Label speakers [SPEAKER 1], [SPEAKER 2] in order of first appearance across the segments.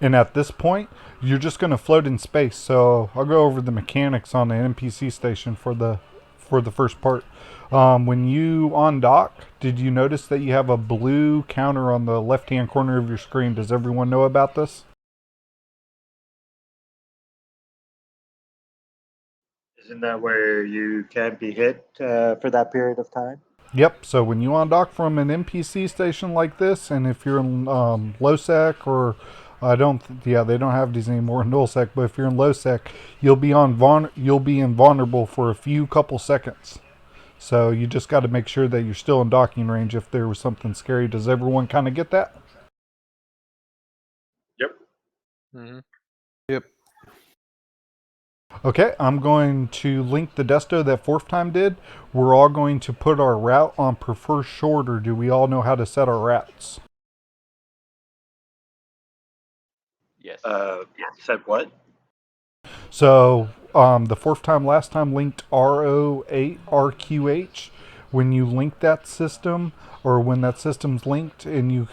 [SPEAKER 1] And at this point, you're just going to float in space. So I'll go over the mechanics on the NPC station for the first part. When you on dock, did you notice that you have a blue counter on the left-hand corner of your screen? Does everyone know about this?
[SPEAKER 2] Isn't that where you can't be hit for that period of time?
[SPEAKER 1] Yep. So when you undock from an NPC station like this, and if you're in low sec or I don't, yeah, they don't have these anymore in null sec. But if you're in low sec, you'll be invulnerable for a few couple seconds. So you just got to make sure that you're still in docking range if there was something scary. Does everyone kind of get that?
[SPEAKER 2] Yep.
[SPEAKER 3] Mm-hmm.
[SPEAKER 4] Yep.
[SPEAKER 1] Okay, I'm going to link the desto that fourth time did. We're all going to put our route on prefer shorter. Do we all know how to set our routes?
[SPEAKER 3] Yes.
[SPEAKER 2] Said what?
[SPEAKER 1] So the fourth time last time linked RO8RQH. When you link that system, or when that system's linked and you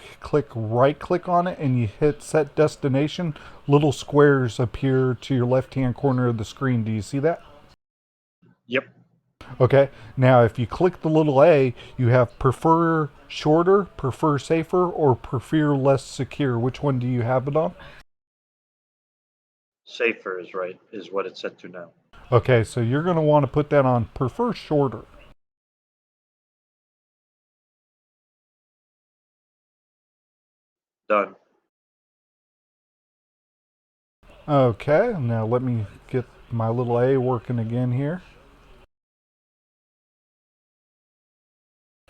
[SPEAKER 1] right click on it and you hit set destination, little squares appear to your left hand corner of the screen. Do you see that?
[SPEAKER 2] Yep.
[SPEAKER 1] Okay, now if you click the little A, you have prefer shorter, prefer safer, or prefer less secure. Which one do you have it on?
[SPEAKER 2] Safer is right, is what it's set to now.
[SPEAKER 1] Okay, so you're going to want to put that on prefer shorter.
[SPEAKER 2] Done.
[SPEAKER 1] Okay, now let me get my little A working again here.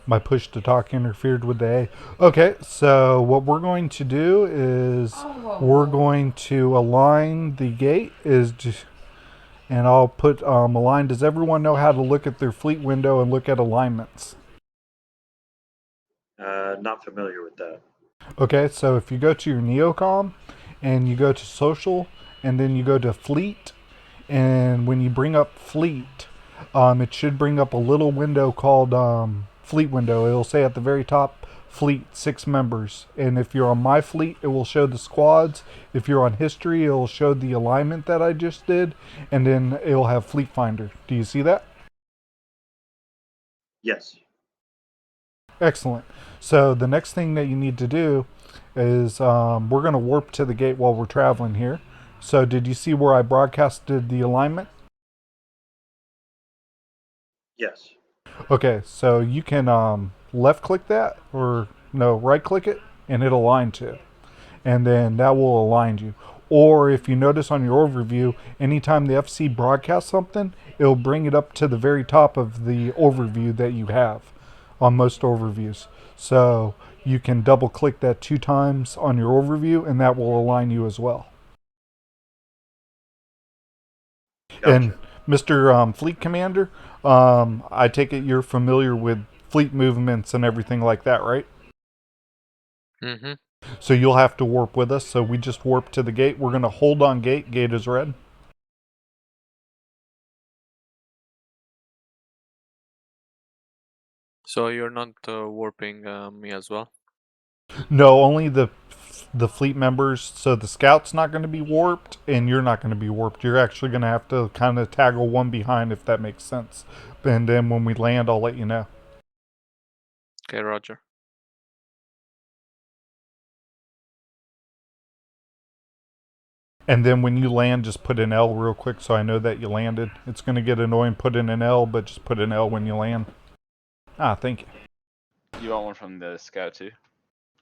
[SPEAKER 1] My push to talk interfered with the A. Okay, so what we're going to do is we're going to align the gate and I'll put align. Does everyone know how to look at their fleet window and look at alignments?
[SPEAKER 2] Not familiar with that.
[SPEAKER 1] Okay, so if you go to your Neocom and you go to social and then you go to fleet, and when you bring up fleet, it should bring up a little window called fleet window. It'll say at the very top fleet 6 members, and if you're on my fleet it will show the squads. If you're on history it will show the alignment that I just did, and then it will have fleet finder. Do you see that?
[SPEAKER 2] Yes.
[SPEAKER 1] Excellent. So the next thing that you need to do is we're going to warp to the gate while we're traveling here. So did you see where I broadcasted the alignment?
[SPEAKER 2] Yes.
[SPEAKER 1] Okay, so you can left click that, or no, right click it, and it'll align to. And then that will align you. Or if you notice on your overview, anytime the FC broadcasts something, it'll bring it up to the very top of the overview that you have on most overviews. So you can double click that 2 times on your overview, and that will align you as well.
[SPEAKER 2] Gotcha.
[SPEAKER 1] And Mr. Fleet Commander, I take it you're familiar with fleet movements and everything like that, right?
[SPEAKER 3] Mm-hmm.
[SPEAKER 1] So you'll have to warp with us. So we just warp to the gate. We're going to hold on gate. Gate is red.
[SPEAKER 3] So you're not warping me as well?
[SPEAKER 1] No, only the fleet members. So the scout's not going to be warped, and you're not going to be warped. You're actually going to have to kind of taggle one behind, if that makes sense. And then when we land, I'll let you know.
[SPEAKER 3] Okay, Roger.
[SPEAKER 1] And then when you land, just put an L real quick so I know that you landed. It's going to get annoying putting an L, but just put an L when you land. Ah, thank you.
[SPEAKER 5] You want one from the scout too?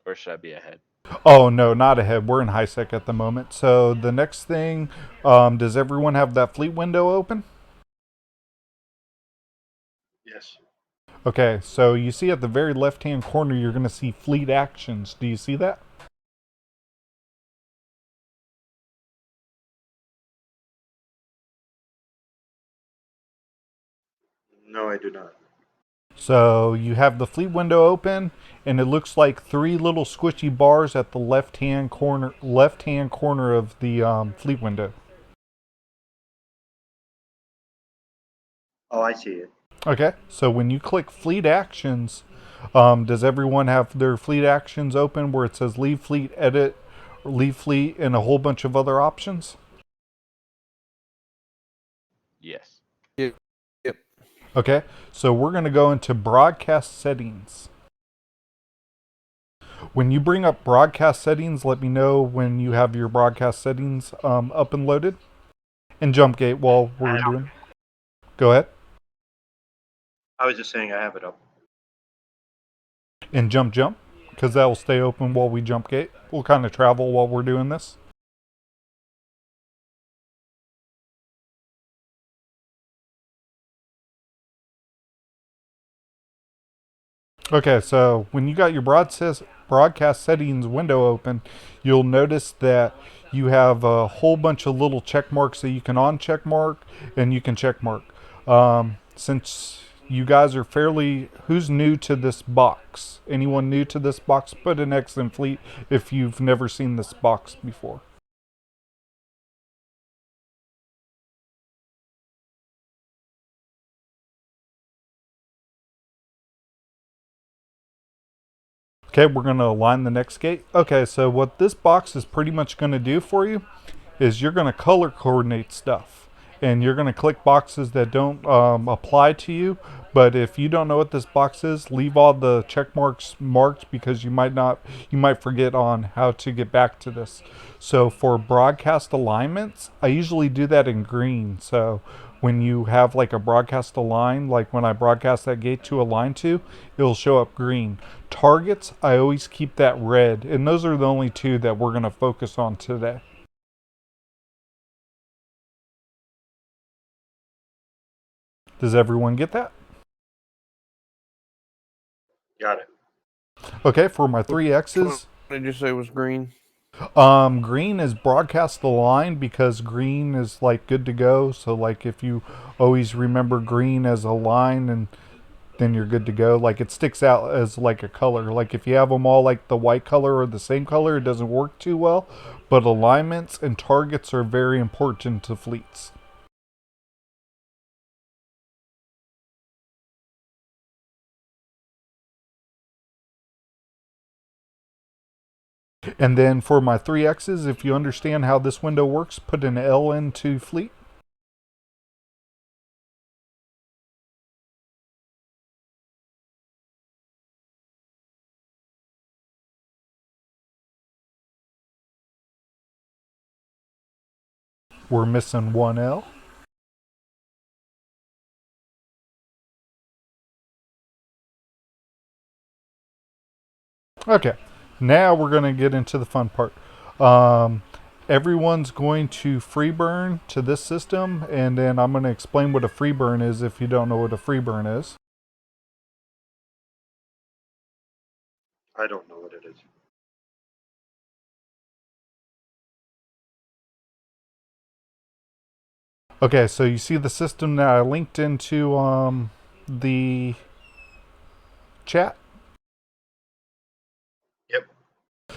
[SPEAKER 5] Or should I be ahead?
[SPEAKER 1] Oh, no, not ahead. We're in high sec at the moment. So the next thing, does everyone have that fleet window open?
[SPEAKER 2] Yes.
[SPEAKER 1] Okay, so you see at the very left-hand corner, you're going to see fleet actions. Do you see that?
[SPEAKER 2] No, I do not.
[SPEAKER 1] So you have the fleet window open, and it looks like 3 little squishy bars at the left-hand corner of the fleet window.
[SPEAKER 2] Oh, I see it.
[SPEAKER 1] Okay, so when you click fleet actions, does everyone have their fleet actions open where it says leave fleet, edit, leave fleet, and a whole bunch of other options?
[SPEAKER 5] Yes.
[SPEAKER 4] Yep.
[SPEAKER 1] Okay, so we're going to go into broadcast settings. When you bring up broadcast settings, let me know when you have your broadcast settings up and loaded. And jump gate while we're doing. Go ahead.
[SPEAKER 2] I was just saying I have it up.
[SPEAKER 1] And jump, because that will stay open while we jump gate. We'll kind of travel while we're doing this. Okay, so when you got your broadcast settings window open, you'll notice that you have a whole bunch of little check marks that you can uncheck mark and you can check mark. Since you guys are who's new to this box? Anyone new to this box? Put an X in fleet if you've never seen this box before. Okay, we're going to align the next gate. Okay, so what this box is pretty much going to do for you is you're going to color coordinate stuff. And you're going to click boxes that don't apply to you. But if you don't know what this box is, leave all the check marks marked because you might forget on how to get back to this. So for broadcast alignments, I usually do that in green. So when you have like a broadcast align, like when I broadcast that gate to align to, it'll show up green. Targets, I always keep that red. And those are the only two that we're going to focus on today. Does everyone get that?
[SPEAKER 2] Got it.
[SPEAKER 1] Okay, for my 3Xs,
[SPEAKER 4] What did you say was green?
[SPEAKER 1] green is broadcast the line because green is like good to go. So like if you always remember green as a line, and then you're good to go. Like it sticks out as like a color. Like if you have them all like the white color or the same color, it doesn't work too well. But alignments and targets are very important to fleets. And then for my 3Xs, if you understand how this window works, put an L into fleet. We're missing one L. Okay, now we're going to get into the fun part. Everyone's going to free burn to this system, and then I'm going to explain what a free burn is if you don't know what a free burn is.
[SPEAKER 2] I don't know what it is.
[SPEAKER 1] Okay, so you see the system that I linked into the chat?
[SPEAKER 2] Yep.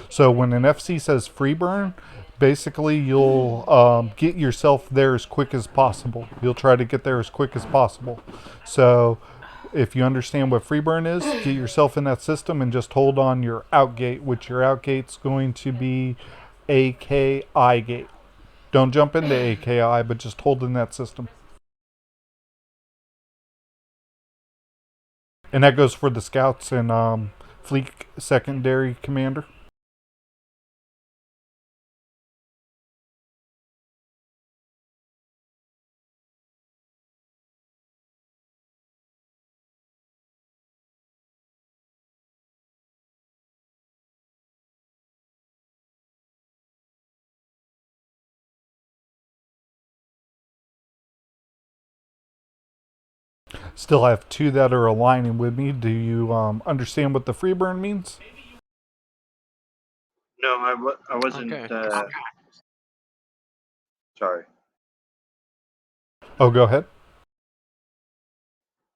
[SPEAKER 1] So when an FC says free burn, basically you'll get yourself there as quick as possible. You'll try to get there as quick as possible. So if you understand what free burn is, get yourself in that system and just hold on your out gate, which your out gate's going to be AKI gate. Don't jump into AKI, but just hold in that system. And that goes for the scouts and fleet secondary commander. Still have two that are aligning with me. Do you understand what the free burn means?
[SPEAKER 2] No, I wasn't.
[SPEAKER 3] Okay.
[SPEAKER 2] Sorry.
[SPEAKER 1] Oh, go ahead.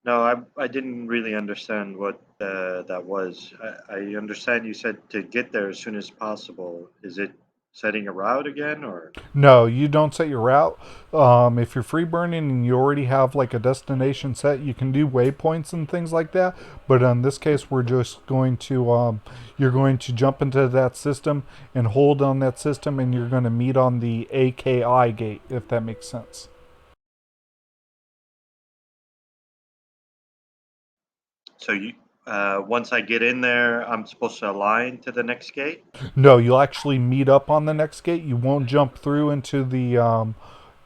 [SPEAKER 2] No, I didn't really understand what that was. I understand you said to get there as soon as possible. Is it setting a route again, or?
[SPEAKER 1] No, you don't set your route. If you're free burning and you already have like a destination set, you can do waypoints and things like that. But in this case, we're just going to, you're going to jump into that system and hold on that system, and you're going to meet on the AKI gate, if that makes sense.
[SPEAKER 2] So you, once I get in there, I'm supposed to align to the next gate?
[SPEAKER 1] No, you'll actually meet up on the next gate. You won't jump through into the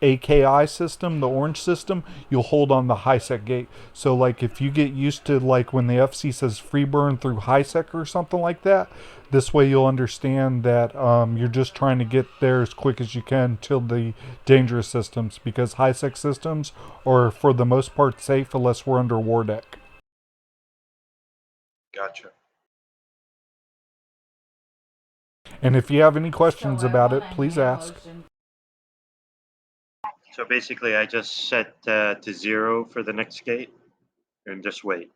[SPEAKER 1] AKI system, the orange system. You'll hold on the high sec gate. So, like, if you get used to, like, when the FC says free burn through high sec or something like that, this way you'll understand that you're just trying to get there as quick as you can till the dangerous systems, because high sec systems are, for the most part, safe unless we're under war deck.
[SPEAKER 2] Gotcha.
[SPEAKER 1] And if you have any questions about it, please ask.
[SPEAKER 2] So basically, I just set to 0 for the next gate and just wait.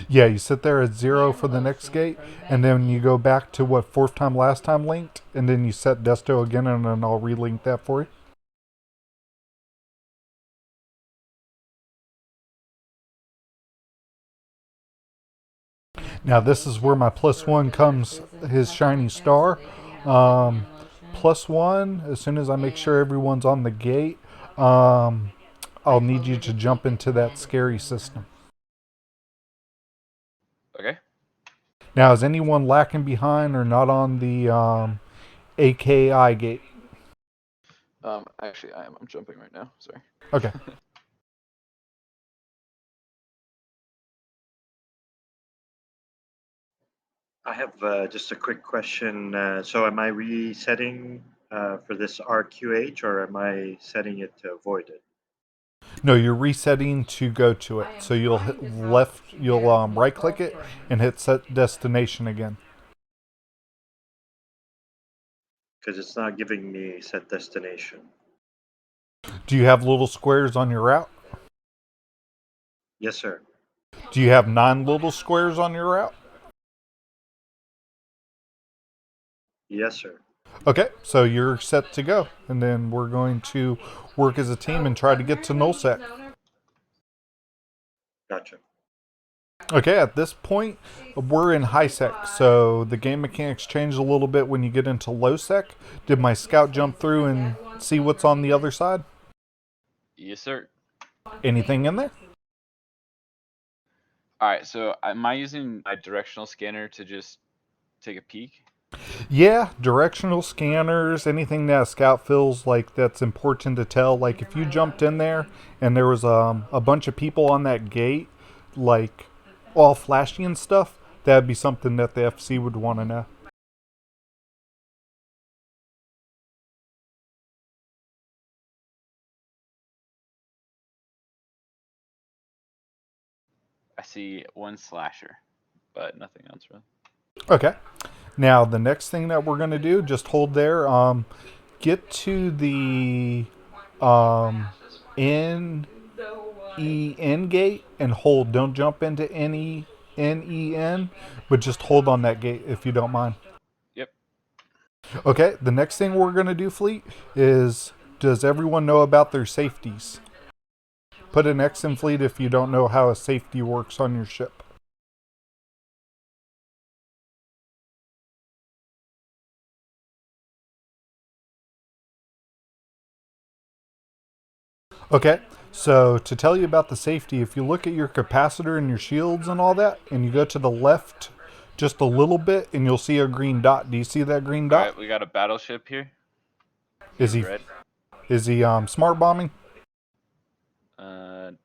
[SPEAKER 1] Yeah, you sit there at 0 for the next gate, and then you go back to what, fourth time last time linked, and then you set Desto again, and then I'll relink that for you. Now this is where my +1 comes, his shiny star. +1, as soon as I make sure everyone's on the gate, I'll need you to jump into that scary system.
[SPEAKER 5] Okay.
[SPEAKER 1] Now, is anyone lacking behind or not on the AKI gate?
[SPEAKER 5] Actually, I'm jumping right now. Sorry.
[SPEAKER 1] Okay.
[SPEAKER 2] I have just a quick question. So am I resetting for this RQH, or am I setting it to avoid it?
[SPEAKER 1] No, you're resetting to go to it. So you'll hit left, you'll right click it and hit set destination again.
[SPEAKER 2] Because it's not giving me set destination.
[SPEAKER 1] Do you have little squares on your route?
[SPEAKER 2] Yes, sir.
[SPEAKER 1] Do you have 9 little squares on your route?
[SPEAKER 2] Yes, sir.
[SPEAKER 1] Okay, so you're set to go. And then we're going to work as a team and try to get to nullsec.
[SPEAKER 2] Gotcha.
[SPEAKER 1] Okay, at this point, we're in high sec, so the game mechanics change a little bit when you get into low sec. Did my scout jump through and see what's on the other side?
[SPEAKER 5] Yes, sir.
[SPEAKER 1] Anything in there?
[SPEAKER 5] All right. So am I using my directional scanner to just take a peek?
[SPEAKER 1] Yeah, directional scanners, anything that a scout feels like that's important to tell. Like if you jumped in there and there was a bunch of people on that gate, like all flashy and stuff, that'd be something that the FC would want to know.
[SPEAKER 5] I see one slasher, but nothing else really.
[SPEAKER 1] Okay. Now the next thing that we're gonna do, just hold there. Get to the NEN gate and hold. Don't jump into NEN, but just hold on that gate if you don't mind.
[SPEAKER 5] Yep.
[SPEAKER 1] Okay. The next thing we're gonna do, Fleet, is does everyone know about their safeties? Put an X in Fleet if you don't know how a safety works on your ship. Okay, so to tell you about the safety, if you look at your capacitor and your shields and all that, and you go to the left just a little bit, and you'll see a green dot. Do you see that green
[SPEAKER 5] All
[SPEAKER 1] dot?
[SPEAKER 5] right. We got a battleship here.
[SPEAKER 1] Is he
[SPEAKER 5] Red.
[SPEAKER 1] smart bombing?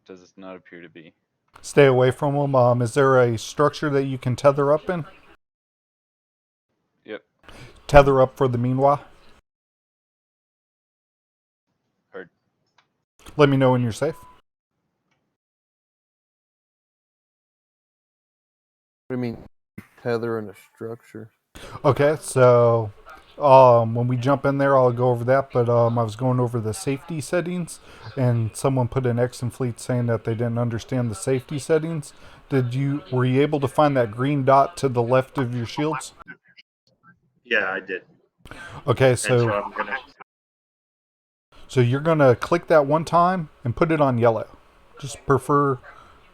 [SPEAKER 5] Does not appear to be.
[SPEAKER 1] Stay away from him. Is there a structure that you can tether up in?
[SPEAKER 5] Yep.
[SPEAKER 1] Tether up for the meanwhile.
[SPEAKER 5] Heard.
[SPEAKER 1] Let me know when you're safe.
[SPEAKER 4] What do you mean, tether in a structure?
[SPEAKER 1] Okay, so when we jump in there, I'll go over that. But I was going over the safety settings, and someone put an X in Fleet saying that they didn't understand the safety settings. Were you able to find that green dot to the left of your shields?
[SPEAKER 2] Yeah, I did.
[SPEAKER 1] Okay,
[SPEAKER 2] And so
[SPEAKER 1] so
[SPEAKER 2] I'm gonna
[SPEAKER 1] you're gonna click that one time and put it on yellow. Just prefer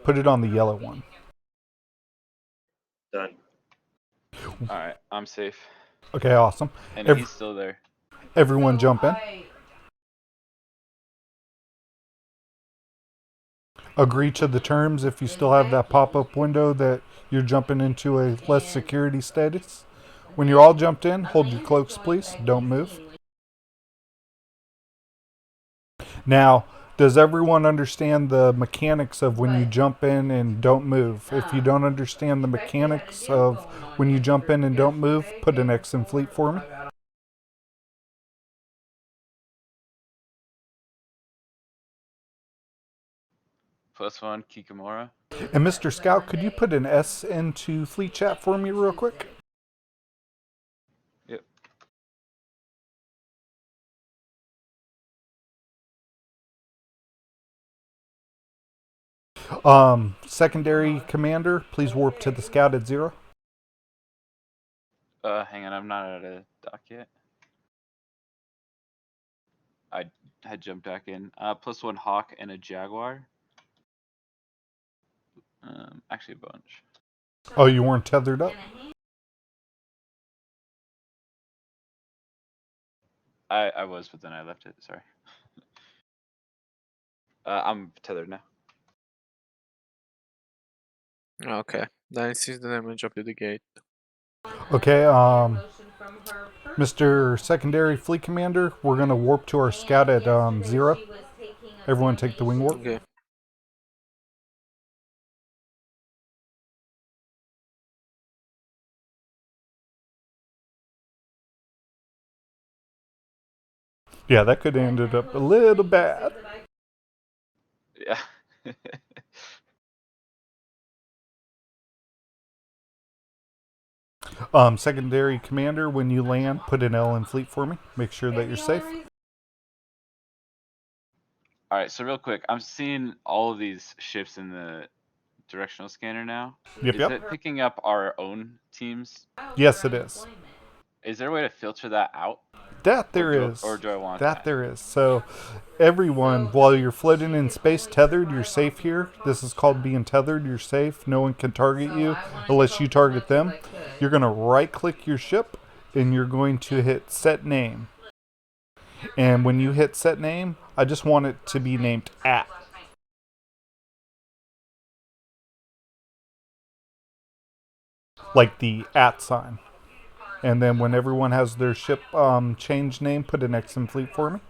[SPEAKER 1] put it on the yellow one.
[SPEAKER 2] done.
[SPEAKER 5] Alright, I'm safe.
[SPEAKER 1] Okay, awesome.
[SPEAKER 5] And
[SPEAKER 1] Ev-
[SPEAKER 5] he's still there.
[SPEAKER 1] everyone jump in. Agree to the terms if you still have that pop-up window that you're jumping into a less security status. When you're all jumped in, hold your cloaks, please. Don't move. Now, does everyone understand the mechanics of when you jump in and don't move? If you don't understand the mechanics of when you jump in and don't move, put an X in fleet for me.
[SPEAKER 5] +1, Kikamura.
[SPEAKER 1] And Mr. Scout, could you put an S into fleet chat for me real quick?
[SPEAKER 5] Yep.
[SPEAKER 1] Secondary commander, please warp to the scout at 0.
[SPEAKER 5] Hang on, I'm not at a dock yet. I had jumped back in. +1 Hawk and a Jaguar. Actually a bunch.
[SPEAKER 1] Oh, you weren't tethered up?
[SPEAKER 5] I was, but then I left it, sorry. I'm tethered now.
[SPEAKER 3] Okay. Then it sees the damage up to the gate.
[SPEAKER 1] Okay, Mr. Secondary Fleet Commander, we're going to warp to our scout at 0. Everyone take the wing warp.
[SPEAKER 3] Okay.
[SPEAKER 1] Yeah, that could have ended up a little bad.
[SPEAKER 5] Yeah.
[SPEAKER 1] Secondary Commander, when you land, put an L in fleet for me. Make sure that you're safe.
[SPEAKER 5] Alright, so real quick, I'm seeing all of these ships in the directional scanner now.
[SPEAKER 1] Yep,
[SPEAKER 5] Is
[SPEAKER 1] yep.
[SPEAKER 5] it picking up our own teams?
[SPEAKER 1] Yes, it is.
[SPEAKER 5] Is there a way to filter that out?
[SPEAKER 1] That there is.
[SPEAKER 5] Or do I want
[SPEAKER 1] that? There is. So, everyone, while you're floating in space tethered, you're safe here. This is called being tethered. You're safe. No one can target you unless you target them. You're going to right click your ship and you're going to hit set name. And when you hit set name, I just want it to be named at. Like the at sign. And then when everyone has their ship change name, put an X in fleet for me.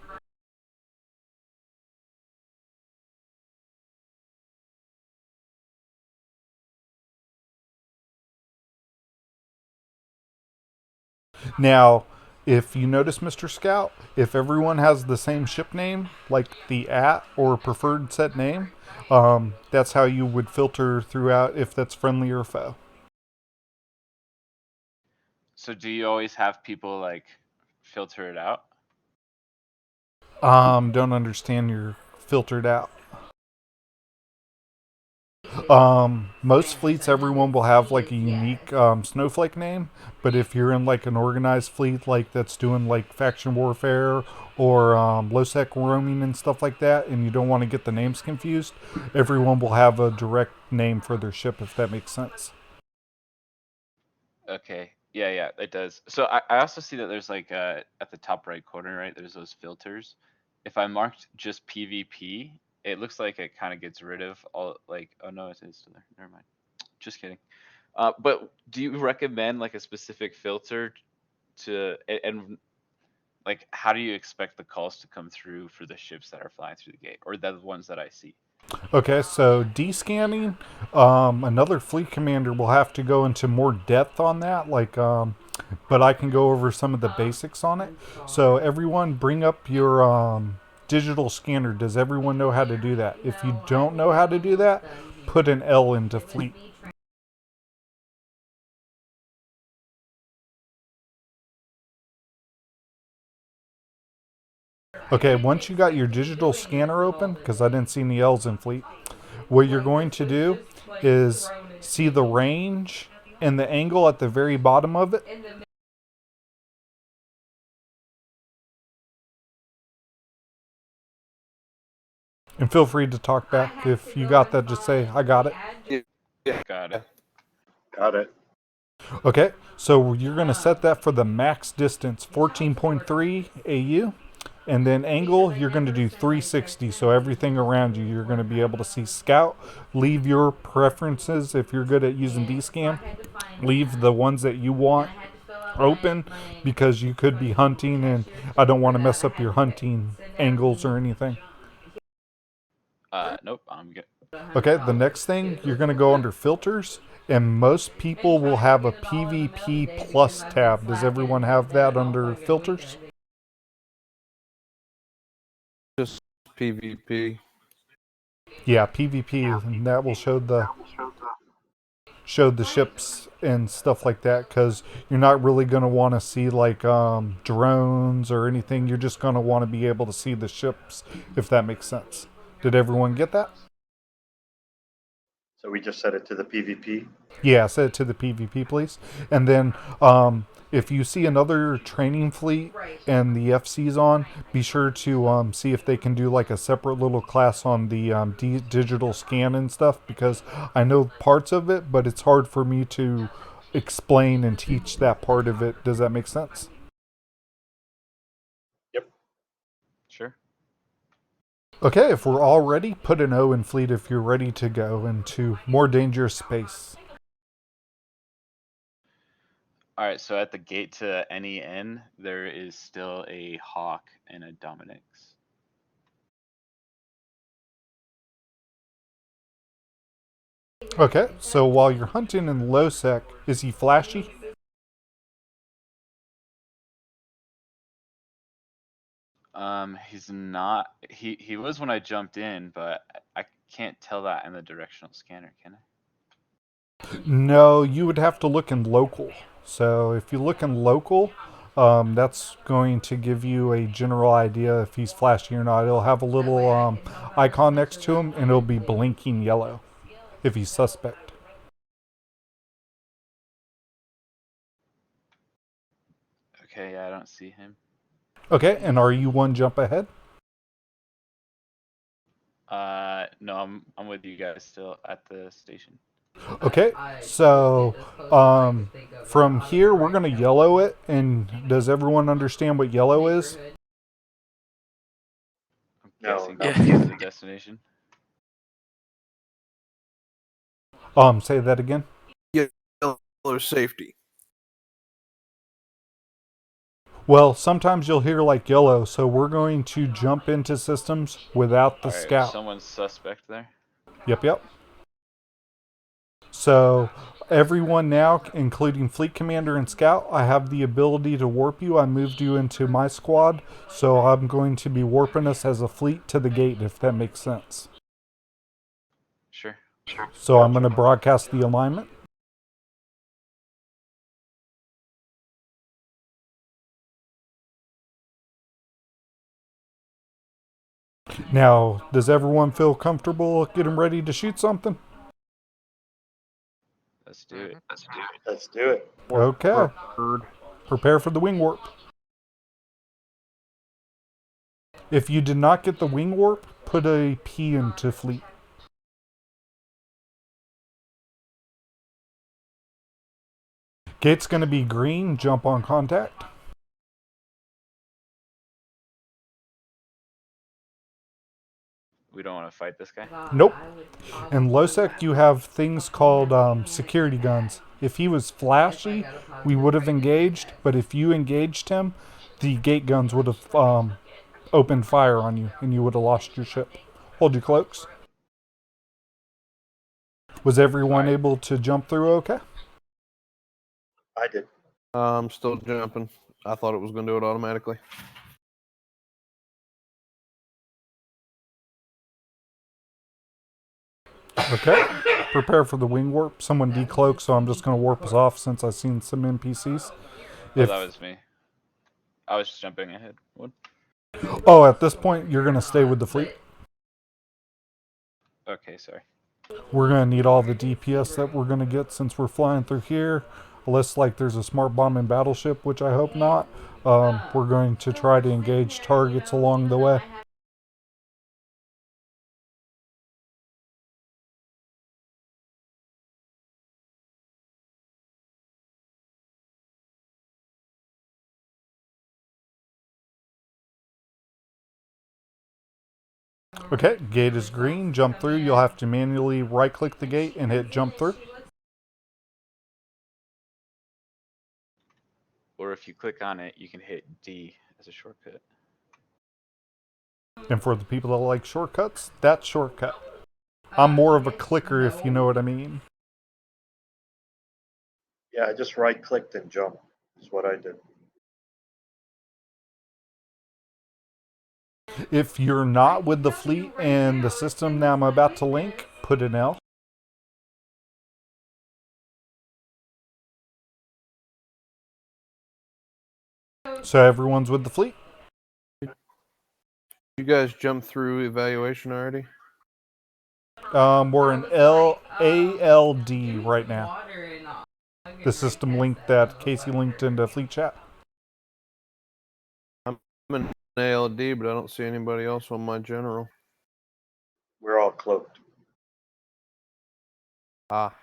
[SPEAKER 1] Now, if you notice, Mr. Scout, if everyone has the same ship name, like the at or preferred set name, that's how you would filter throughout if that's friendly or foe.
[SPEAKER 5] So do you always have people like filter it out?
[SPEAKER 1] Don't understand your filtered out. Most fleets, everyone will have like a unique snowflake name, but if you're in like an organized fleet like that's doing like faction warfare or low sec roaming and stuff like that, and you don't want to get the names confused, everyone will have a direct name for their ship, if that makes sense.
[SPEAKER 5] Okay. Yeah, it does. So I also see that there's like at the top right corner, right? There's those filters. If I marked just PvP, it looks like it kind of gets rid of all like, oh no, it is still there. Never mind. Just kidding. But do you recommend like a specific filter and like how do you expect the calls to come through for the ships that are flying through the gate or the ones that I see?
[SPEAKER 1] Okay, so descanning, another fleet commander will have to go into more depth on that, but I can go over some of the basics on it. So everyone bring up your digital scanner. Does everyone know how to do that? If you don't know how to do that, put an L into fleet. Okay, once you got your digital scanner open, because I didn't see any L's in fleet, what you're going to do is see the range and the angle at the very bottom of it. And feel free to talk back. If you got that, just say, I got it.
[SPEAKER 5] Got it.
[SPEAKER 2] Got it.
[SPEAKER 1] Okay, so you're going to set that for the max distance, 14.3 AU. And then angle, you're going to do 360. So everything around you, you're going to be able to see scout. Leave your preferences if you're good at using D-Scan. Leave the ones that you want open because you could be hunting and I don't want to mess up your hunting angles or anything.
[SPEAKER 5] Nope, I'm good.
[SPEAKER 1] Okay, the next thing, you're going to go under filters, and most people will have a PvP plus tab. Does everyone have that under filters?
[SPEAKER 4] Just PvP.
[SPEAKER 1] Yeah, PvP, and that will show the ships and stuff like that, because you're not really going to want to see like drones or anything. You're just going to want to be able to see the ships, if that makes sense. Did everyone get that?
[SPEAKER 2] So we just set it to the PvP.
[SPEAKER 1] Yeah, set it to the PvP, please. And then if you see another training fleet and the FC's on, be sure to see if they can do like a separate little class on the digital scan and stuff, because I know parts of it, but it's hard for me to explain and teach that part of it. Does that make sense?
[SPEAKER 2] Yep.
[SPEAKER 5] Sure.
[SPEAKER 1] Okay, if we're all ready, put an O in fleet if you're ready to go into more dangerous space.
[SPEAKER 5] All right, so at the gate to NEN, there is still a Hawk and a Dominix.
[SPEAKER 1] Okay, so while you're hunting in low sec, is he flashy?
[SPEAKER 5] He's not. He was when I jumped in, but I can't tell that in the directional scanner, can I?
[SPEAKER 1] No, you would have to look in local. So if you look in local, that's going to give you a general idea if he's flashing or not. It'll have a little icon next to him, and it'll be blinking yellow if he's suspect.
[SPEAKER 5] Okay, yeah, I don't see him.
[SPEAKER 1] Okay, and are you one jump ahead?
[SPEAKER 5] No, I'm with you guys still at the station.
[SPEAKER 1] Okay, so from here we're going to yellow it, and does everyone understand what yellow is?
[SPEAKER 5] I'm
[SPEAKER 2] No,
[SPEAKER 5] guessing
[SPEAKER 2] no.
[SPEAKER 5] to the destination.
[SPEAKER 1] Say that again.
[SPEAKER 4] Yellow safety.
[SPEAKER 1] Well, sometimes you'll hear like yellow, so we're going to jump into systems without the
[SPEAKER 5] All right,
[SPEAKER 1] scout.
[SPEAKER 5] someone's suspect there.
[SPEAKER 1] Yep. So everyone now, including Fleet Commander and Scout, I have the ability to warp you. I moved you into my squad, so I'm going to be warping us as a fleet to the gate, if that makes sense.
[SPEAKER 5] Sure.
[SPEAKER 1] So I'm going to broadcast the alignment. Now, does everyone feel comfortable getting ready to shoot something?
[SPEAKER 5] Let's do it.
[SPEAKER 2] Let's do it.
[SPEAKER 1] Okay.
[SPEAKER 4] Bird.
[SPEAKER 1] Prepare for the wing warp. If you did not get the wing warp, put a P into fleet. Gate's going to be green, jump on contact.
[SPEAKER 5] We don't want to fight this guy.
[SPEAKER 1] Nope. In Losec, you have things called security guns. If he was flashy, we would have engaged, but if you engaged him, the gate guns would have opened fire on you, and you would have lost your ship. Hold your cloaks. Was everyone able to jump through okay?
[SPEAKER 2] I did.
[SPEAKER 4] I'm still jumping. I thought it was going to do it automatically.
[SPEAKER 1] Okay. Prepare for the wing warp. Someone decloak, so I'm just going to warp us off since I've seen some NPCs.
[SPEAKER 5] Oh, that was me. I was just jumping ahead. What?
[SPEAKER 1] Oh, at this point, you're going to stay with the fleet.
[SPEAKER 5] Okay, sorry.
[SPEAKER 1] We're going to need all the DPS that we're going to get since we're flying through here. Unless, like, there's a smart bombing battleship, which I hope not. We're going to try to engage targets along the way. Okay, gate is green. Jump through. You'll have to manually right-click the gate and hit jump through.
[SPEAKER 5] Or if you click on it, you can hit D as a shortcut.
[SPEAKER 1] And for the people that like shortcuts, that's shortcut. I'm more of a clicker, if you know what I mean.
[SPEAKER 2] Yeah, I just right clicked and jump is what I did.
[SPEAKER 1] If you're not with the fleet and the system that I'm about to link, put an L. So everyone's with the fleet.
[SPEAKER 4] You guys jumped through evaluation already?
[SPEAKER 1] We're in ALD right now. The system link that Casey linked into Fleet Chat.
[SPEAKER 4] I'm in ALD, but I don't see anybody else on my general.
[SPEAKER 2] We're all cloaked.
[SPEAKER 4] Ah,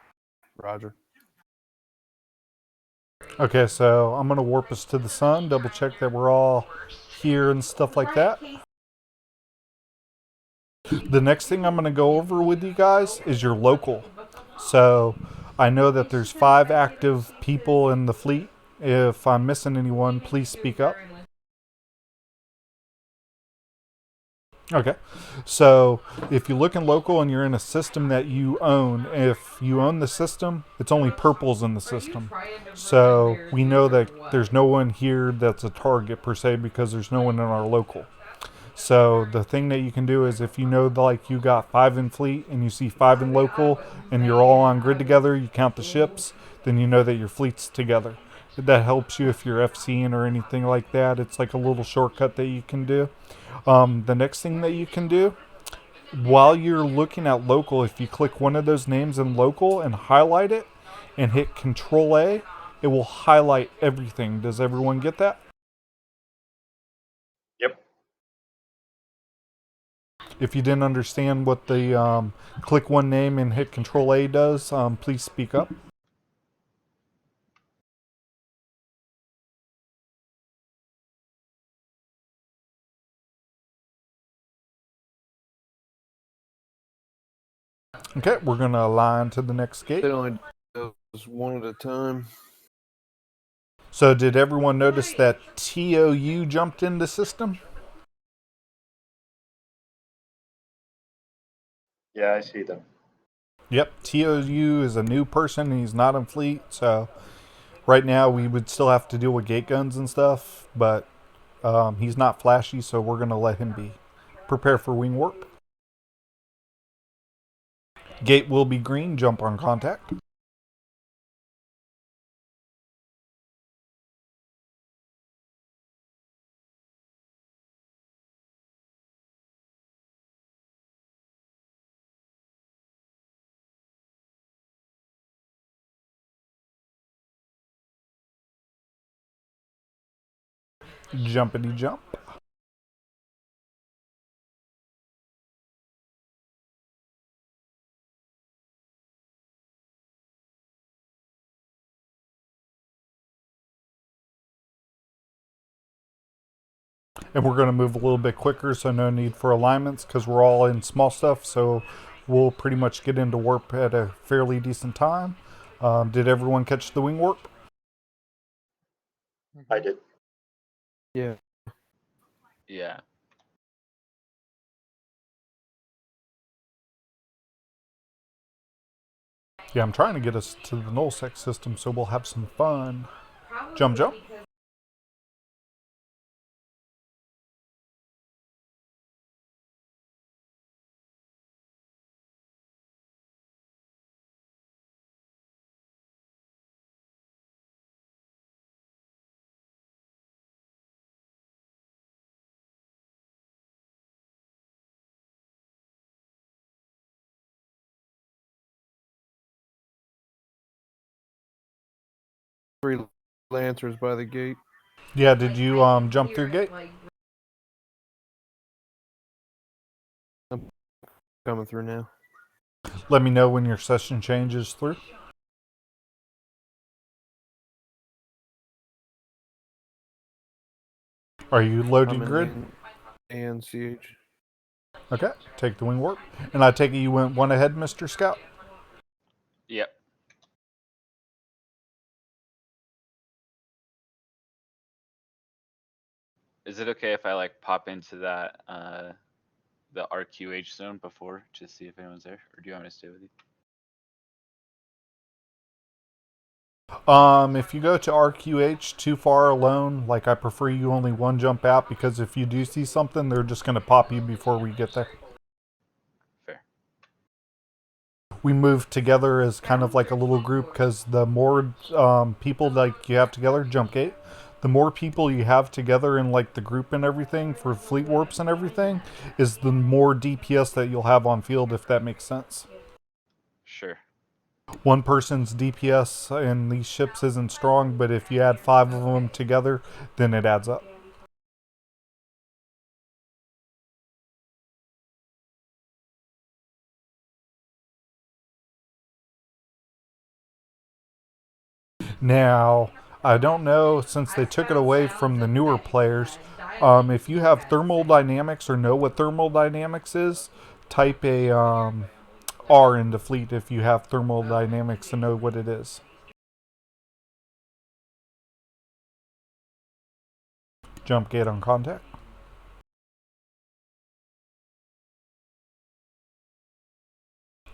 [SPEAKER 4] Roger.
[SPEAKER 1] Okay, so I'm going to warp us to the sun, double check that we're all here and stuff like that. The next thing I'm going to go over with you guys is your local. So I know that there's 5 active people in the fleet. If I'm missing anyone, please speak up. Okay, so if you look in local and you're in a system that you own, if you own the system, it's only purples in the system. So we know that there's no one here that's a target per se because there's no one in our local. So the thing that you can do is if you know like you got 5 in fleet and you see 5 in local and you're all on grid together, you count the ships, then you know that your fleet's together. That helps you if you're FCing or anything like that. It's like a little shortcut that you can do. The next thing that you can do while you're looking at local, if you click one of those names in local and highlight it and hit Control A, it will highlight everything. Does everyone get that?
[SPEAKER 2] Yep.
[SPEAKER 1] If you didn't understand what the click one name and hit Control A does, please speak up. Okay, we're going to align to the next gate.
[SPEAKER 4] It only does one at a time.
[SPEAKER 1] So did everyone notice that TOU jumped in the system?
[SPEAKER 2] Yeah, I see them.
[SPEAKER 1] Yep, TOU is a new person. He's not in fleet, so right now we would still have to deal with gate guns and stuff, but he's not flashy, so we're going to let him be. Prepare for wing warp. Gate will be green. Jump on contact. Jumpity jump. And we're going to move a little bit quicker, so no need for alignments because we're all in small stuff, so we'll pretty much get into warp at a fairly decent time. Did everyone catch the wing warp?
[SPEAKER 2] I did.
[SPEAKER 4] Yeah.
[SPEAKER 5] Yeah.
[SPEAKER 1] Yeah, I'm trying to get us to the nullsec system so we'll have some fun. Jump, jump.
[SPEAKER 4] Three lancers by the gate.
[SPEAKER 1] Yeah, did you jump through gate?
[SPEAKER 4] Coming through now.
[SPEAKER 1] Let me know when your session changes through. Are you
[SPEAKER 4] I'm
[SPEAKER 1] loading
[SPEAKER 4] in
[SPEAKER 1] grid?
[SPEAKER 4] ANCH.
[SPEAKER 1] Okay, take the wing warp. And I take it you went one ahead, Mr. Scout?
[SPEAKER 5] Yep. Is it okay if I like pop into that the RQH zone before to see if anyone's there, or do you want me to stay with you?
[SPEAKER 1] If you go to RQH too far alone, like I prefer you only one jump out because if you do see something, they're just going to pop you before we get there.
[SPEAKER 5] Fair.
[SPEAKER 1] We move together as kind of like a little group because the more people like you have together, jump gate, the more people you have together in like the group and everything for fleet warps and everything, is the more DPS that you'll have on field, if that makes sense.
[SPEAKER 5] Sure.
[SPEAKER 1] One person's DPS in these ships isn't strong, but if you add 5 of them together, then it adds up. Now, I don't know, since they took it away from the newer players, if you have thermal dynamics or know what thermal dynamics is, type a R into fleet if you have thermal dynamics to know what it is. Jump gate on contact.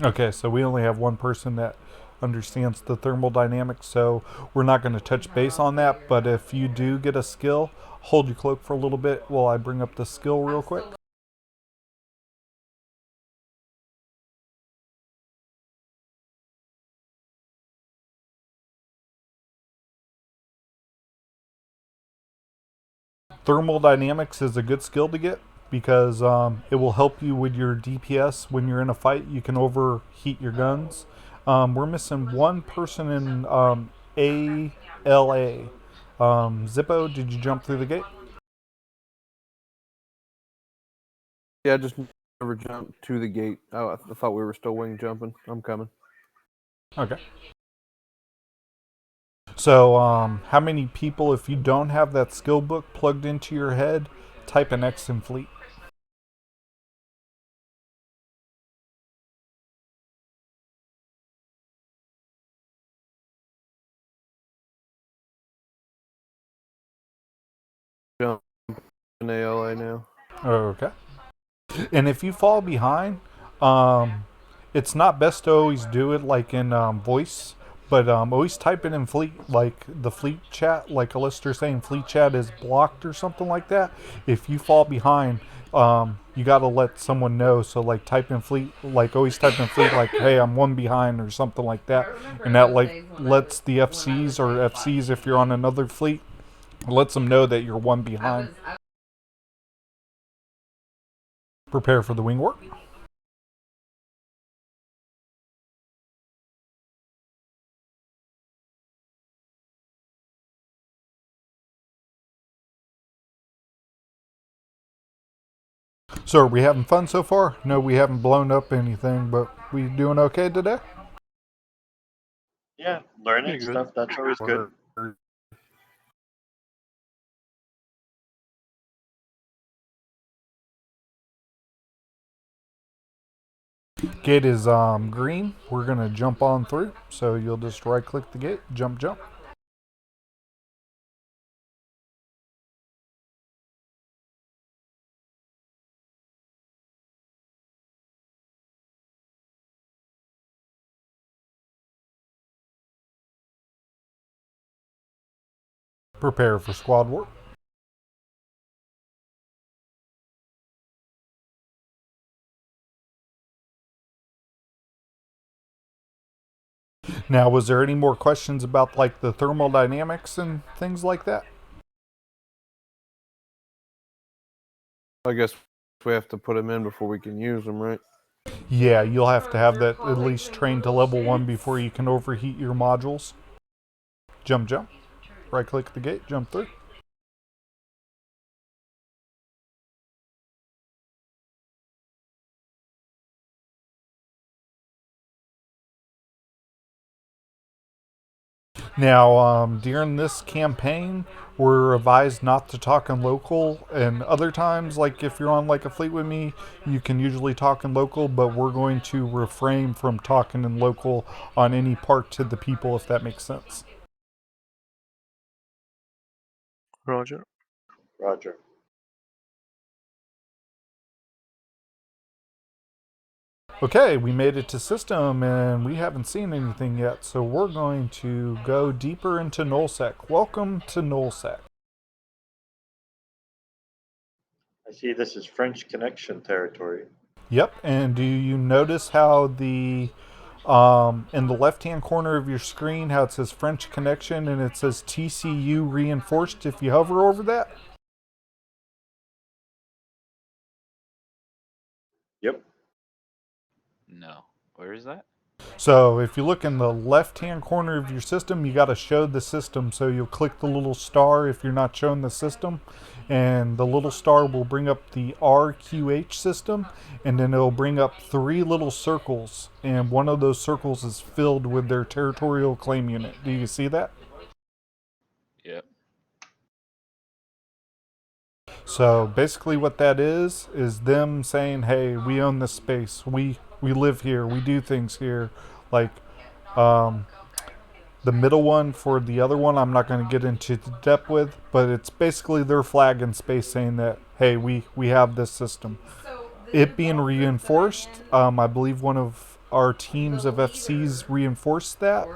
[SPEAKER 1] Okay, so we only have one person that understands the thermal dynamics, so we're not going to touch base on that. But if you do get a skill, hold your cloak for a little bit while I bring up the skill real quick. Thermal dynamics is a good skill to get because it will help you with your DPS when you're in a fight. You can overheat your guns. We're missing one person in ALA. Zippo, did you jump through the gate?
[SPEAKER 4] Yeah, I just never jumped to the gate. Oh, I thought we were still wing jumping. I'm coming.
[SPEAKER 1] Okay. So, how many people, if you don't have that skill book plugged into your head, type an X in fleet?
[SPEAKER 4] Jump in ALA now.
[SPEAKER 1] Okay. And if you fall behind, it's not best to always do it like in voice, but always type it in fleet, like the fleet chat, like Alistair saying fleet chat is blocked or something like that. If you fall behind, you got to let someone know. So like type in fleet, like always type in fleet, like hey, I'm one behind or something like that, and that like lets the FCs or FCs if you're on another fleet, lets them know that you're one behind. Prepare for the wing work. So are we having fun so far? No, we haven't blown up anything, but we doing okay today?
[SPEAKER 2] Yeah, learning
[SPEAKER 3] Pretty good.
[SPEAKER 2] stuff, that's always good.
[SPEAKER 1] Gate is green. We're gonna jump on through. So you'll just right click the gate, jump, jump. Prepare for squad work. Now, was there any more questions about like the thermal dynamics and things like that?
[SPEAKER 4] I guess we have to put them in before we can use them, right?
[SPEAKER 1] Yeah, you'll have to have that at least trained to level 1 before you can overheat your modules. Jump, jump. Right click the gate, jump through. Now, during this campaign, we're advised not to talk in local, and other times, like if you're on like a fleet with me, you can usually talk in local, but we're going to refrain from talking in local on any part to the people, if that makes sense.
[SPEAKER 3] Roger.
[SPEAKER 2] Roger.
[SPEAKER 1] Okay, we made it to system and we haven't seen anything yet, so we're going to go deeper into nullsec. Welcome to nullsec.
[SPEAKER 2] I see this is French Connection territory.
[SPEAKER 1] Yep, and do you notice how the in the left-hand corner of your screen, how it says French Connection and it says TCU reinforced if you hover over that?
[SPEAKER 2] Yep.
[SPEAKER 5] No. Where is that?
[SPEAKER 1] So if you look in the left-hand corner of your system, you got to show the system. So you'll click the little star if you're not showing the system, and the little star will bring up the RQH system, and then it'll bring up 3 little circles, and one of those circles is filled with their territorial claim unit. Do you see that?
[SPEAKER 5] Yep.
[SPEAKER 1] So basically what that is them saying, hey, we own this space. We live here. We do things here. Like the middle one for the other one, I'm not going to get into the depth with, but it's basically their flag in space saying that, hey, we have this system. It being reinforced, I believe one of our teams of FCs reinforced that.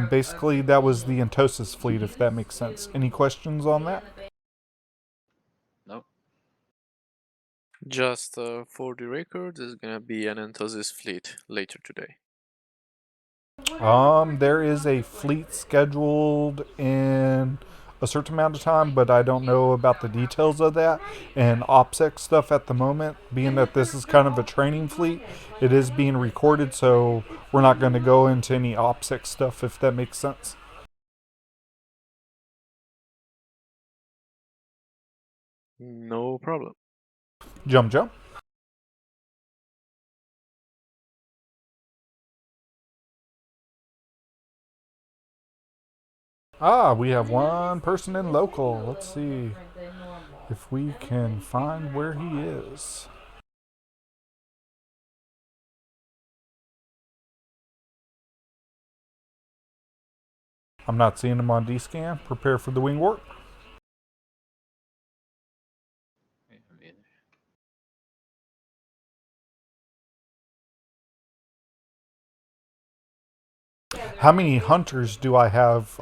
[SPEAKER 1] Basically, that was the Entosis fleet, if that makes sense. Any questions on that?
[SPEAKER 5] Nope.
[SPEAKER 3] Just for the record, there's gonna be an Entosis fleet later today.
[SPEAKER 1] There is a fleet scheduled in a certain amount of time, but I don't know about the details of that. And OPSEC stuff at the moment, being that this is kind of a training fleet, it is being recorded, so we're not going to go into any OPSEC stuff, if that makes sense.
[SPEAKER 3] No problem.
[SPEAKER 1] Jump, jump. Ah, we have one person in local. Let's see if we can find where he is. I'm not seeing him on D-scan. Prepare for the wing warp.
[SPEAKER 5] Yeah, me either.
[SPEAKER 1] How many hunters do I have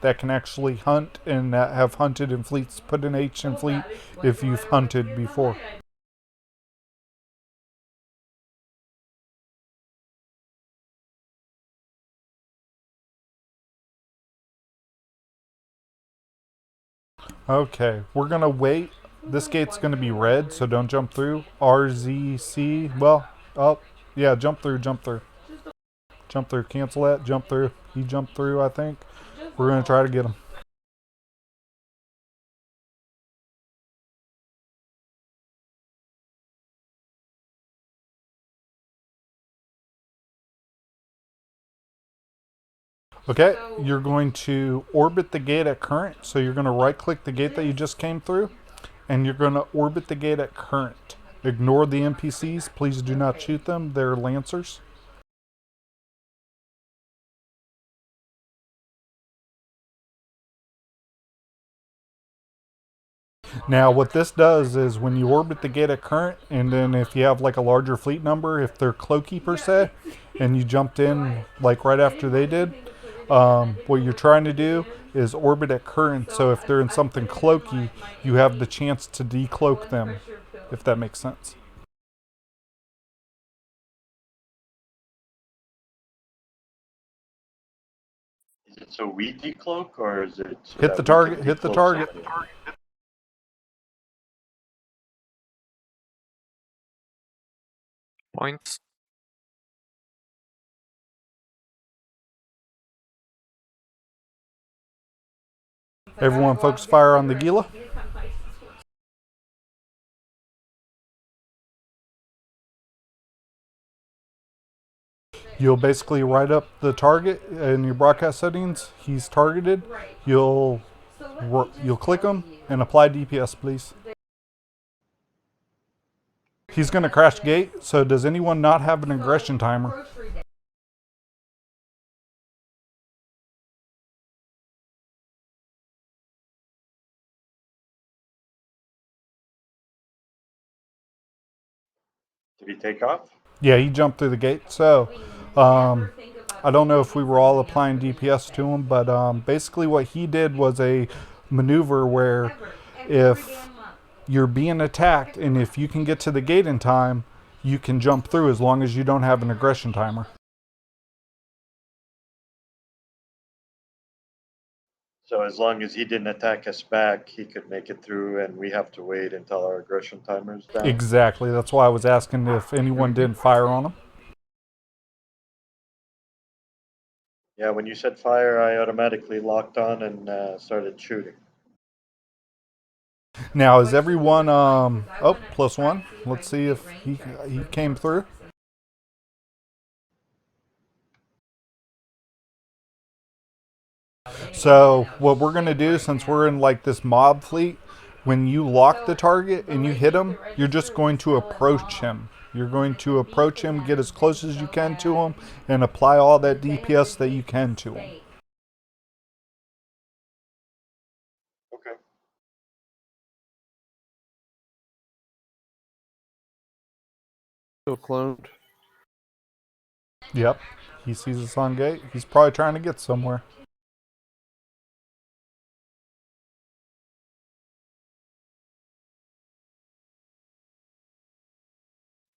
[SPEAKER 1] that can actually hunt and that have hunted in fleets? Put an H in fleet if you've hunted before. Okay, we're gonna wait. This gate's gonna be red, so don't jump through. RZC, well, oh, yeah, jump through, jump through. Jump through, cancel that, jump through. He jumped through, I think. We're gonna try to get him. Okay, you're going to orbit the gate at current. So you're going to right click the gate that you just came through, and you're going to orbit the gate at current. Ignore the NPCs. Please do not shoot them. They're lancers. Now, what this does is when you orbit the gate at current, and then if you have like a larger fleet number, if they're cloaky per se, and you jumped in like right after they did, what you're trying to do is orbit at current. So if they're in something cloaky, you have the chance to decloak them, if that makes sense.
[SPEAKER 2] Is it so we decloak, or is it so
[SPEAKER 1] Hit
[SPEAKER 2] that
[SPEAKER 1] the
[SPEAKER 2] we
[SPEAKER 1] target,
[SPEAKER 2] can
[SPEAKER 1] hit the
[SPEAKER 2] decloak
[SPEAKER 1] target.
[SPEAKER 2] something?
[SPEAKER 3] Points.
[SPEAKER 1] Everyone focus fire on the Gila. You'll basically write up the target in your broadcast settings. He's targeted. You'll You'll click him and apply DPS, please. He's going to crash gate, so does anyone not have an aggression timer?
[SPEAKER 2] Did he take off?
[SPEAKER 1] Yeah, he jumped through the gate. So, I don't know if we were all applying DPS to him, but basically what he did was a maneuver where if you're being attacked and if you can get to the gate in time, you can jump through as long as you don't have an aggression timer.
[SPEAKER 2] So as long as he didn't attack us back, he could make it through, and we have to wait until our aggression timer's down.
[SPEAKER 1] Exactly. That's why I was asking if anyone didn't fire on him.
[SPEAKER 2] Yeah, when you said fire, I automatically locked on and started shooting.
[SPEAKER 1] Now, is everyone, oh, +1. Let's see if he came through. So what we're going to do, since we're in like this mob fleet, when you lock the target and you hit him, you're just going to approach him. You're going to approach him, get as close as you can to him, and apply all that DPS that you can to him.
[SPEAKER 2] Okay.
[SPEAKER 4] Still cloned.
[SPEAKER 1] Yep. He sees us on gate. He's probably trying to get somewhere.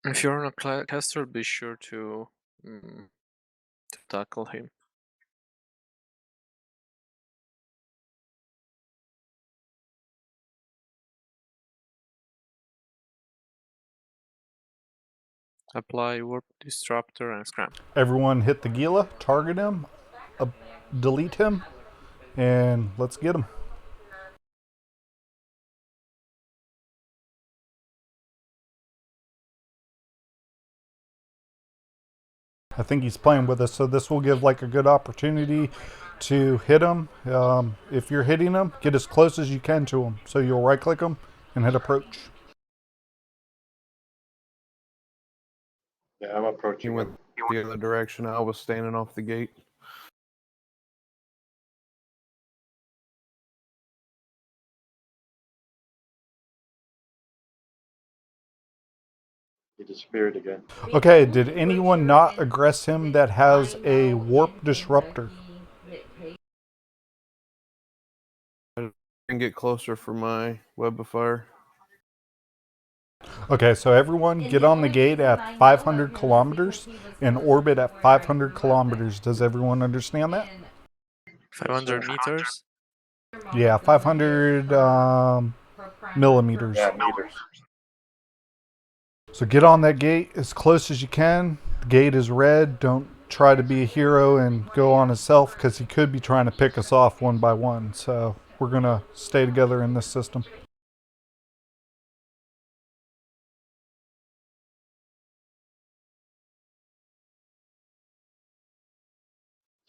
[SPEAKER 3] If you're on a caster, be sure to tackle him. Apply warp disruptor and scram.
[SPEAKER 1] Everyone hit the Gila, target him, delete him, and let's get him. I think he's playing with us, so this will give like a good opportunity to hit him. If you're hitting him, get as close as you can to him. So you'll right click him and hit approach.
[SPEAKER 2] Yeah, I'm
[SPEAKER 4] He
[SPEAKER 2] approaching
[SPEAKER 4] went
[SPEAKER 2] him.
[SPEAKER 4] the other direction. I was standing off the gate.
[SPEAKER 2] He disappeared again.
[SPEAKER 1] Okay, did anyone not aggress him that has a warp disruptor?
[SPEAKER 4] I didn't get closer for my web of fire.
[SPEAKER 1] Okay, so everyone get on the gate at 500 kilometers and orbit at 500 kilometers. Does everyone understand that?
[SPEAKER 3] 500 meters.
[SPEAKER 1] Yeah, 500 millimeters.
[SPEAKER 2] Yeah, meters.
[SPEAKER 1] So get on that gate as close as you can. The gate is red. Don't try to be a hero and go on himself because he could be trying to pick us off one by one. So we're going to stay together in this system.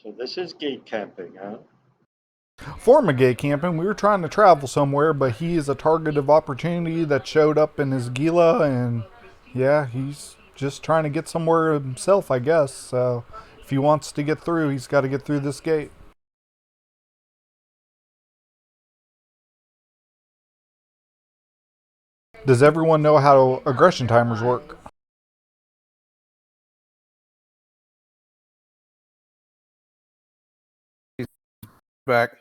[SPEAKER 2] So this is gate camping, huh?
[SPEAKER 1] Form a gate camping. We were trying to travel somewhere, but he is a target of opportunity that showed up in his Gila, and yeah, he's just trying to get somewhere himself, I guess. So if he wants to get through, he's got to get through this gate. Does everyone know how aggression timers work?
[SPEAKER 4] Back.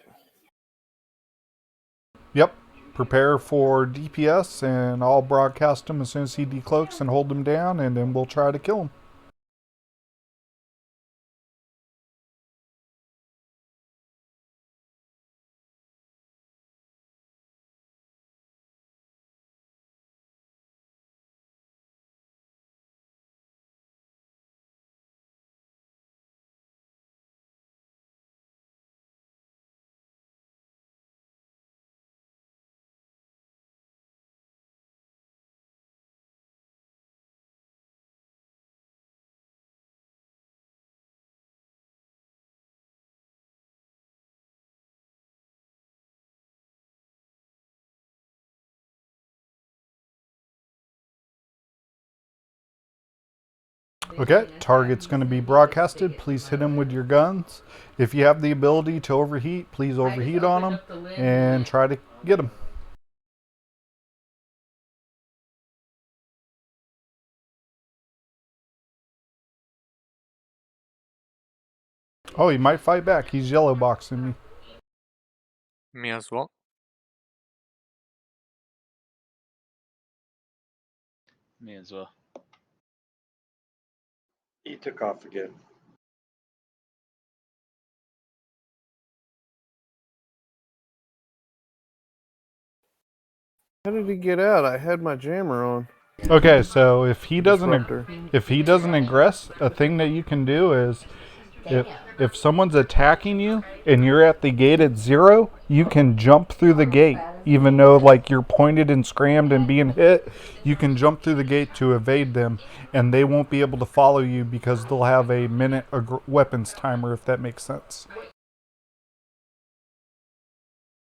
[SPEAKER 1] Yep. Prepare for DPS, and I'll broadcast him as soon as he decloaks and hold him down, and then we'll try to kill him. Okay, target's going to be broadcasted. Please hit him with your guns. If you have the ability to overheat, please overheat on him and try to get him. Oh, he might fight back. He's yellow boxing me.
[SPEAKER 3] Me as well.
[SPEAKER 5] Me as well.
[SPEAKER 2] He took off again.
[SPEAKER 4] How did he get out? I had my jammer on.
[SPEAKER 1] Okay, so if he doesn't
[SPEAKER 4] Disruptor.
[SPEAKER 1] ingress, a thing that you can do is if someone's attacking you and you're at the gate at 0, you can jump through the gate. Even though like you're pointed and scrammed and being hit, you can jump through the gate to evade them, and they won't be able to follow you because they'll have a minute weapons timer, if that makes sense.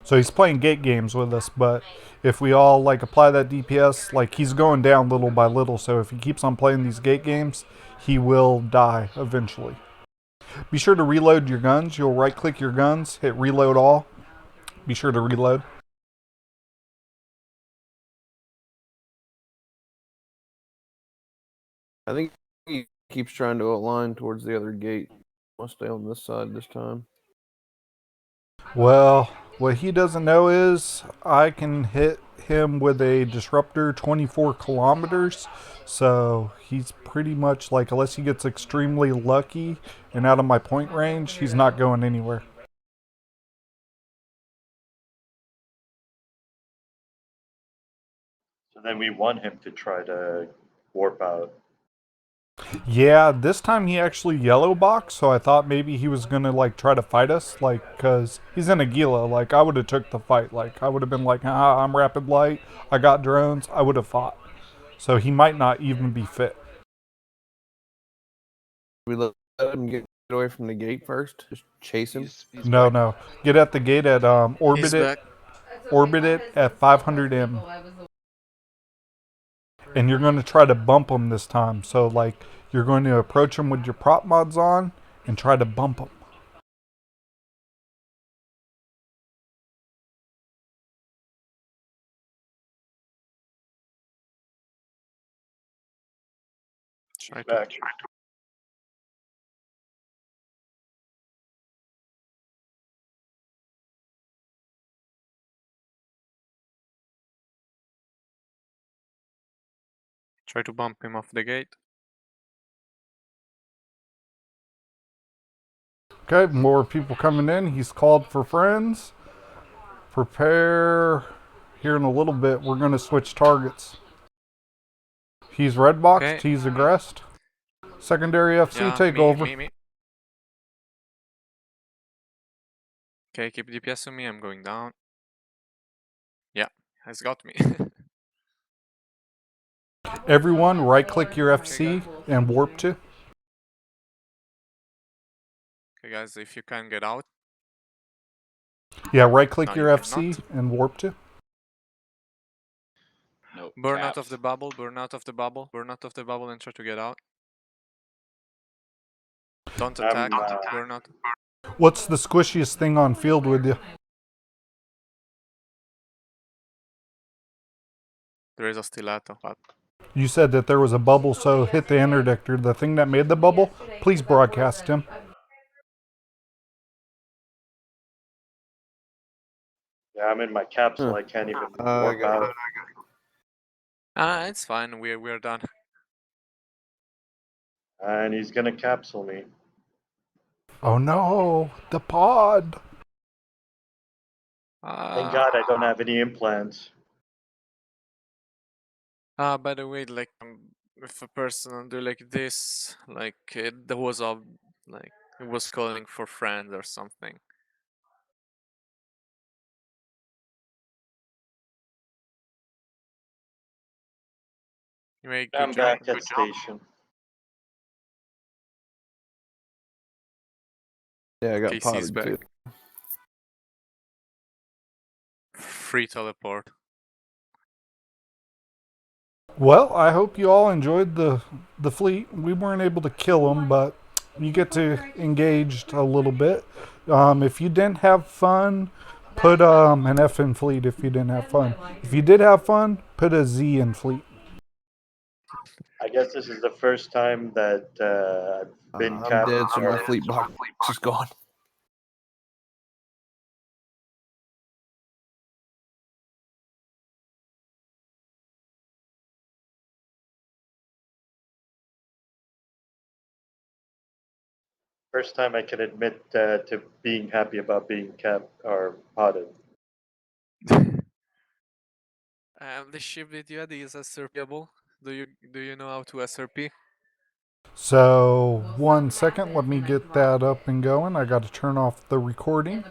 [SPEAKER 1] So he's playing gate games with us, but if we all like apply that DPS, like he's going down little by little, so if he keeps on playing these gate games, he will die eventually. Be sure to reload your guns. You'll right click your guns, hit reload all. Be sure to reload.
[SPEAKER 4] I think he keeps trying to align towards the other gate. I'll stay on this side this time.
[SPEAKER 1] Well, what he doesn't know is I can hit him with a disruptor 24 kilometers. So he's pretty much like, unless he gets extremely lucky and out of my point range, he's not going anywhere.
[SPEAKER 2] So then we want him to try to warp out.
[SPEAKER 1] Yeah, this time he actually yellow boxed, so I thought maybe he was gonna like try to fight us, like, cause he's in Aguila. Like I would have took the fight. Like I would have been like, I'm rapid light. I got drones. I would have fought. So he might not even be fit.
[SPEAKER 4] We let him get away from the gate first. Just chase him.
[SPEAKER 5] He's
[SPEAKER 1] No,
[SPEAKER 5] back.
[SPEAKER 1] no. Get at the gate at
[SPEAKER 3] He's back.
[SPEAKER 1] orbit it at 500 m, and you're going to try to bump him this time. So like you're going to approach him with your prop mods on and try to bump him.
[SPEAKER 3] Try to
[SPEAKER 2] Back.
[SPEAKER 3] bump him off the gate.
[SPEAKER 1] Okay, more people coming in. He's called for friends. Prepare. Here in a little bit, we're going to switch targets. He's red boxed.
[SPEAKER 3] Okay.
[SPEAKER 1] He's aggressed. Secondary FC
[SPEAKER 3] Yeah,
[SPEAKER 1] takeover.
[SPEAKER 3] me. Okay, keep DPS on me. I'm going down. Yeah, has got me.
[SPEAKER 1] Everyone, right click your FC and warp to.
[SPEAKER 3] Okay, guys, if you can get out.
[SPEAKER 1] Yeah, right click
[SPEAKER 3] No,
[SPEAKER 1] your
[SPEAKER 3] you
[SPEAKER 1] FC
[SPEAKER 3] cannot.
[SPEAKER 1] and warp to.
[SPEAKER 5] Nope.
[SPEAKER 3] Burn out of
[SPEAKER 5] capped.
[SPEAKER 3] the bubble, burn out of the bubble, burn out of the bubble and try to get out. Don't attack, burn out.
[SPEAKER 1] What's the squishiest thing on field with you?
[SPEAKER 3] There is a stiletto, but
[SPEAKER 1] You said that there was a bubble, so hit the interdictor. The thing that made the bubble, please broadcast him.
[SPEAKER 2] Yeah, I'm in my capsule. I can't even warp out.
[SPEAKER 3] it's fine. We're done.
[SPEAKER 2] And he's gonna capsule me.
[SPEAKER 1] Oh no, the pod.
[SPEAKER 2] Thank God I don't have any implants.
[SPEAKER 3] By the way, like if a person do like this, like there was a like it was calling for friends or something. You make
[SPEAKER 2] I'm
[SPEAKER 3] good job.
[SPEAKER 2] back at station.
[SPEAKER 4] Yeah, I got
[SPEAKER 3] KC's
[SPEAKER 4] potted
[SPEAKER 3] back.
[SPEAKER 4] too.
[SPEAKER 3] Free teleport.
[SPEAKER 1] Well, I hope you all enjoyed the fleet. We weren't able to kill them, but you get to engage a little bit. If you didn't have fun, put an F in fleet. If you didn't have fun, if you did have fun, put a Z in fleet.
[SPEAKER 2] I guess this is the first time that I've been
[SPEAKER 4] I'm
[SPEAKER 2] capped.
[SPEAKER 4] dead, so my
[SPEAKER 2] or-
[SPEAKER 4] fleet box is gone.
[SPEAKER 2] First time I can admit to being happy about being capped or potted.
[SPEAKER 3] The ship that you had is SRPable. Do you know how to SRP?
[SPEAKER 1] So 1 second, let me get that up and going. I got to turn off the recording.